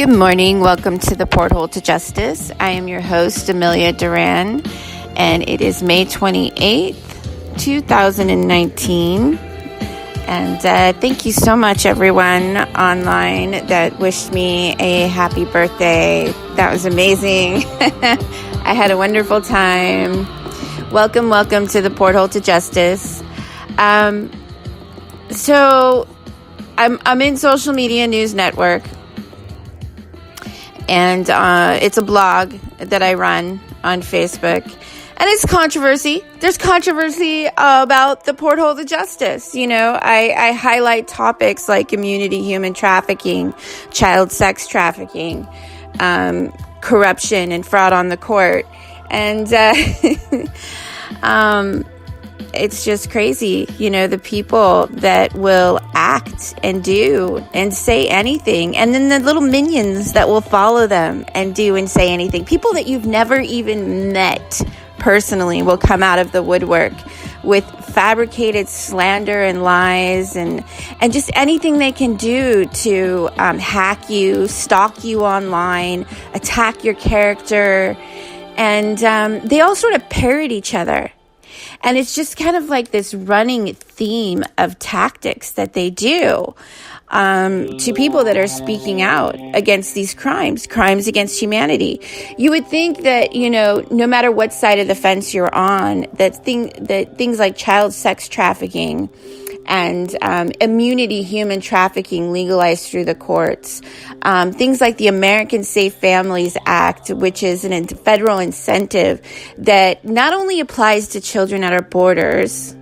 Good morning. Welcome to the Porthole to Justice. I am your host, Amelia Duran, and it is May 28th, 2019. And thank you so much, everyone online that wished me a happy birthday. That was amazing. I had a wonderful time. Welcome to the Porthole to Justice. So I'm in Social Media News Network, and it's a blog that I run on Facebook, and it's controversy. There's controversy about the Porthole to Justice. You know, I highlight topics like immunity, human trafficking, child sex trafficking, corruption and fraud on the court, and it's just crazy, you know, the people that will act and do and say anything, and then the little minions that will follow them and do and say anything. People that you've never even met personally will come out of the woodwork with fabricated slander and lies and just anything they can do to hack you, stalk you online, attack your character, and they all sort of parrot each other. And it's just kind of like this running theme of tactics that they do to people that are speaking out against these crimes against humanity. You would think that, you know, no matter what side of the fence you're on, that things like child sex trafficking and immunity, human trafficking legalized through the courts. Things like the American Safe Families Act, which is a federal incentive that not only applies to children at our borders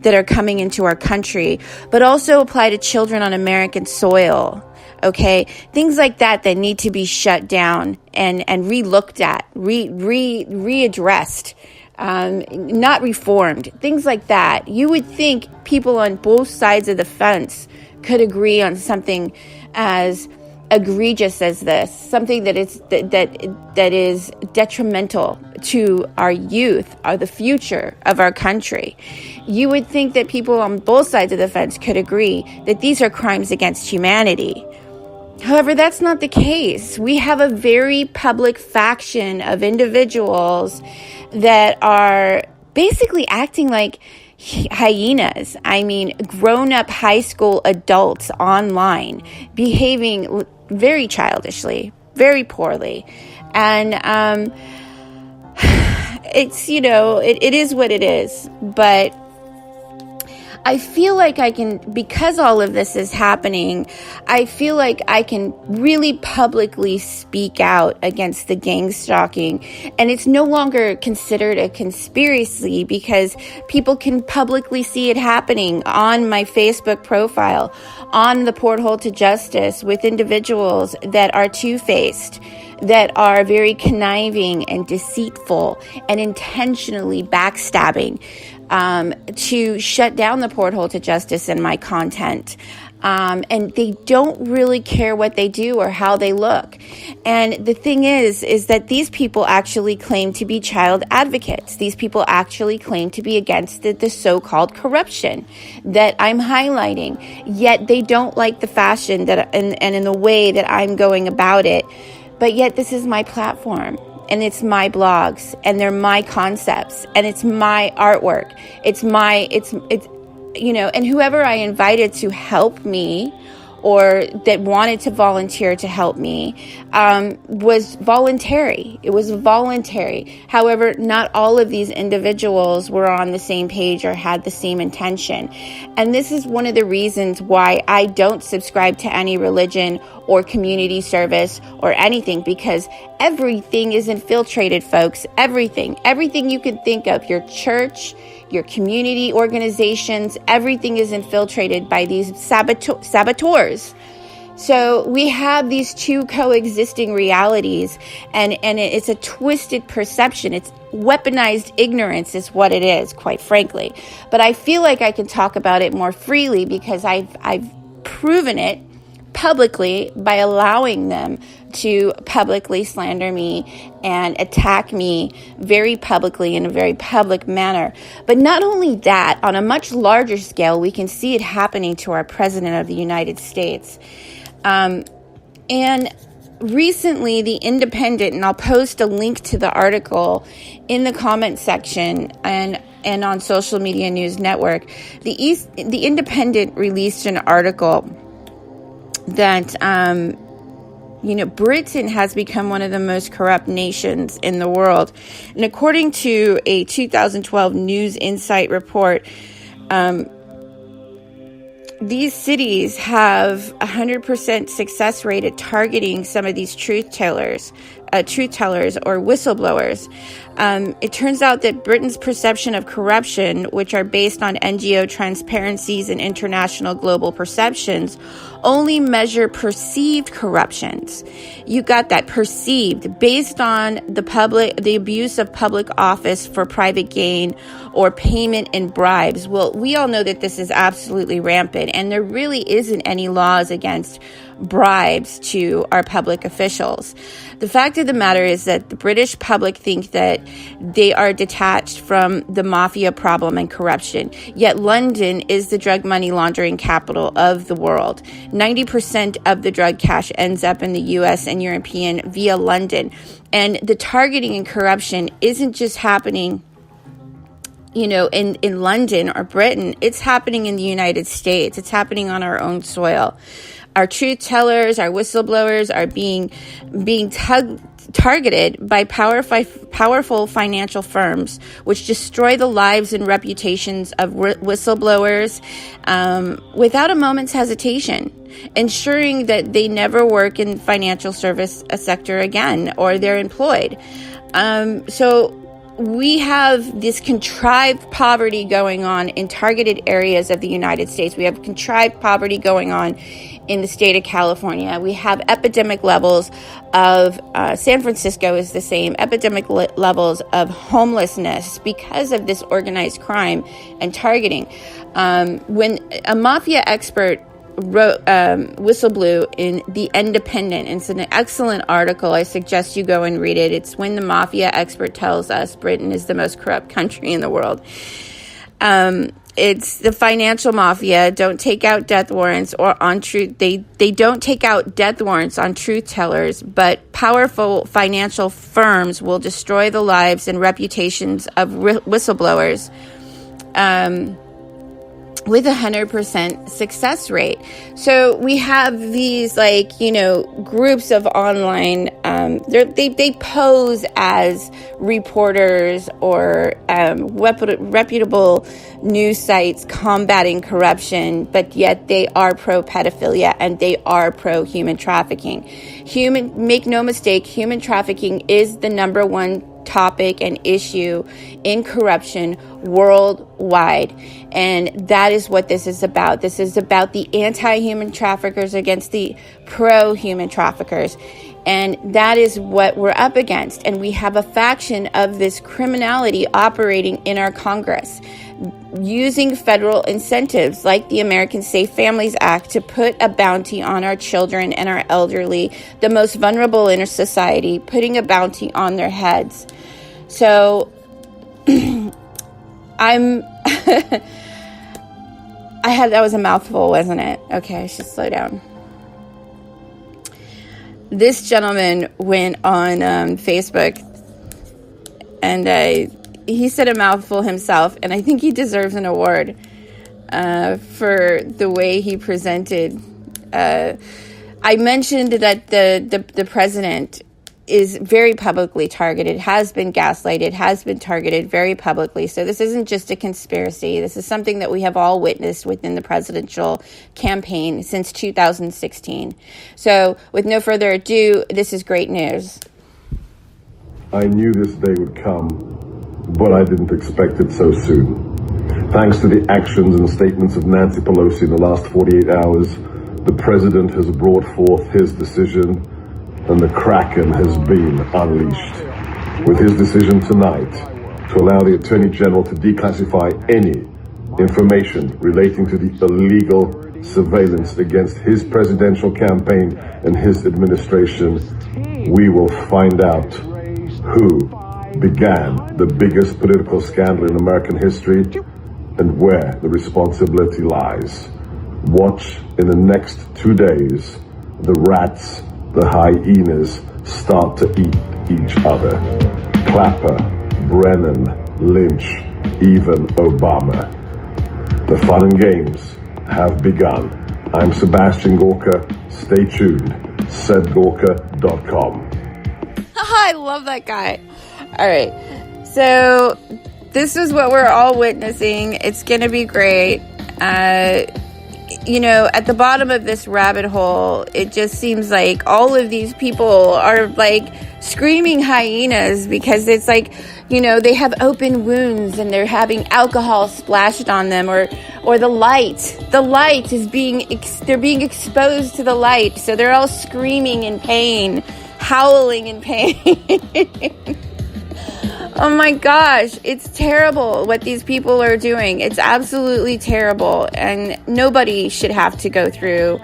that are coming into our country, but also apply to children on American soil. Okay, things like that need to be shut down and re-looked at, readdressed. Not reformed, things like that. You would think people on both sides of the fence could agree on something as egregious as this, something that is detrimental to our youth, or the future of our country. You would think that people on both sides of the fence could agree that these are crimes against humanity. However, that's not the case. We have a very public faction of individuals that are basically acting like hyenas. I mean, grown-up high school adults online, behaving very childishly, very poorly. And it's, you know, it is what it is. But I feel like I can, because all of this is happening, I feel like I can really publicly speak out against the gangstalking. And it's no longer considered a conspiracy because people can publicly see it happening on my Facebook profile, on the Porthole to Justice, with individuals that are two-faced, that are very conniving and deceitful and intentionally backstabbing to shut down the Porthole to Justice and my content. And they don't really care what they do or how they look. And the thing is that these people actually claim to be child advocates. These people actually claim to be against the so-called corruption that I'm highlighting. Yet they don't like the fashion that and in the way that I'm going about it. But yet this is my platform. And it's my blogs, and they're my concepts, and it's my artwork. It's you know, and whoever I invited to help me or that wanted to volunteer to help me was voluntary. It was voluntary. However, not all of these individuals were on the same page or had the same intention. And this is one of the reasons why I don't subscribe to any religion or community service or anything, because everything is infiltrated, folks. Everything you can think of, your church, your community organizations, everything is infiltrated by these saboteurs. So we have these two coexisting realities, and it's a twisted perception. It's weaponized ignorance is what it is, quite frankly. But I feel like I can talk about it more freely because I've proven it publicly by allowing them to publicly slander me and attack me very publicly in a very public manner. But not only that, on a much larger scale, we can see it happening to our President of the United States. And recently, The Independent, and I'll post a link to the article in the comment section and on Social Media News Network, the Independent released an article that, Britain has become one of the most corrupt nations in the world. And according to a 2012 News Insight report, these cities have 100% success rate at targeting some of these truth tellers or whistleblowers. It turns out that Britain's perception of corruption, which are based on NGO transparencies and international global perceptions, only measure perceived corruptions. You got that, perceived, based on the abuse of public office for private gain or payment in bribes. Well, we all know that this is absolutely rampant, and there really isn't any laws against bribes to our public officials. The fact of the matter is that the British public think that they are detached from the mafia problem and corruption. Yet London is the drug money laundering capital of the world. 90% of the drug cash ends up in the US and European via London. And the targeting and corruption isn't just happening in London or Britain. It's happening in the United States. It's happening on our own soil. Our truth tellers, our whistleblowers are being targeted by powerful financial firms, which destroy the lives and reputations of whistleblowers without a moment's hesitation, ensuring that they never work in financial service sector again or they're employed. So we have this contrived poverty going on in targeted areas of the United States. We have contrived poverty going on in the state of California. We have epidemic levels of, San Francisco is the same, epidemic levels of homelessness because of this organized crime and targeting. When a mafia expert wrote, whistleblew in The Independent, it's an excellent article. I suggest you go and read it. It's When the Mafia Expert Tells Us Britain is the Most Corrupt Country in the World. It's the financial mafia don't take out death warrants or on truth. They don't take out death warrants on truth tellers, but powerful financial firms will destroy the lives and reputations of whistleblowers with 100% success rate. So we have these groups of online, they pose as reporters or reputable news sites combating corruption, but yet they are pro-pedophilia and they are pro-human trafficking. Make no mistake, human trafficking is the number one topic and issue in corruption worldwide. And that is what this is about. This is about the anti-human traffickers against the pro-human traffickers. And that is what we're up against. And we have a faction of this criminality operating in our Congress, using federal incentives like the American Safe Families Act to put a bounty on our children and our elderly, the most vulnerable in our society, putting a bounty on their heads. So that was a mouthful, wasn't it? Okay, I should slow down. This gentleman went on Facebook and he said a mouthful himself, and I think he deserves an award for the way he presented. I mentioned that the president is very publicly targeted, has been gaslighted, has been targeted very publicly. So this isn't just a conspiracy. This is something that we have all witnessed within the presidential campaign since 2016. So with no further ado, this is great news. I knew this day would come, but I didn't expect it so soon. Thanks to the actions and statements of Nancy Pelosi in the last 48 hours, the president has brought forth his decision, and the Kraken has been unleashed. With his decision tonight to allow the Attorney General to declassify any information relating to the illegal surveillance against his presidential campaign and his administration, we will find out who began the biggest political scandal in American history and where the responsibility lies. Watch in the next 2 days the rats the hyenas start to eat each other. Clapper, Brennan, Lynch, even Obama. The fun and games have begun. I'm Sebastian Gorka. Stay tuned. SebGorka.com. I love that guy. All right. So this is what we're all witnessing. It's going to be great. At the bottom of this rabbit hole, it just seems like all of these people are like screaming hyenas because it's like, they have open wounds and they're having alcohol splashed on them, or the light is they're being exposed to the light. So they're all screaming in pain, howling in pain. Oh my gosh, it's terrible what these people are doing. It's absolutely terrible, and nobody should have to go through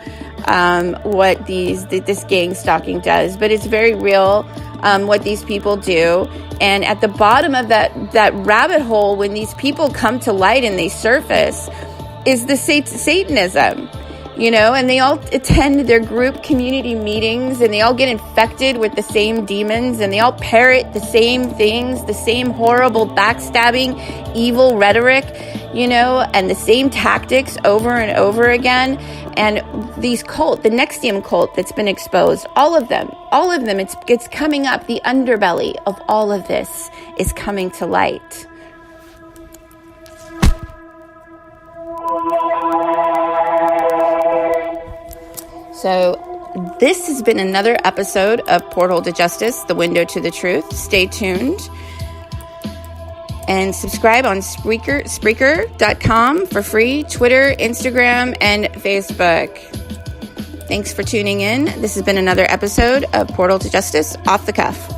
what this gang stalking does. But it's very real what these people do. And at the bottom of that rabbit hole, when these people come to light and they surface, is the Satanism. And they all attend their group community meetings, and they all get infected with the same demons, and they all parrot the same things, the same horrible backstabbing, evil rhetoric, and the same tactics over and over again. And these the NXIVM cult that's been exposed, all of them, it's coming up. The underbelly of all of this is coming to light. So this has been another episode of Porthole to Justice, the window to the truth. Stay tuned and subscribe on Spreaker.com for free, Twitter, Instagram, and Facebook. Thanks for tuning in. This has been another episode of Porthole to Justice, off the cuff.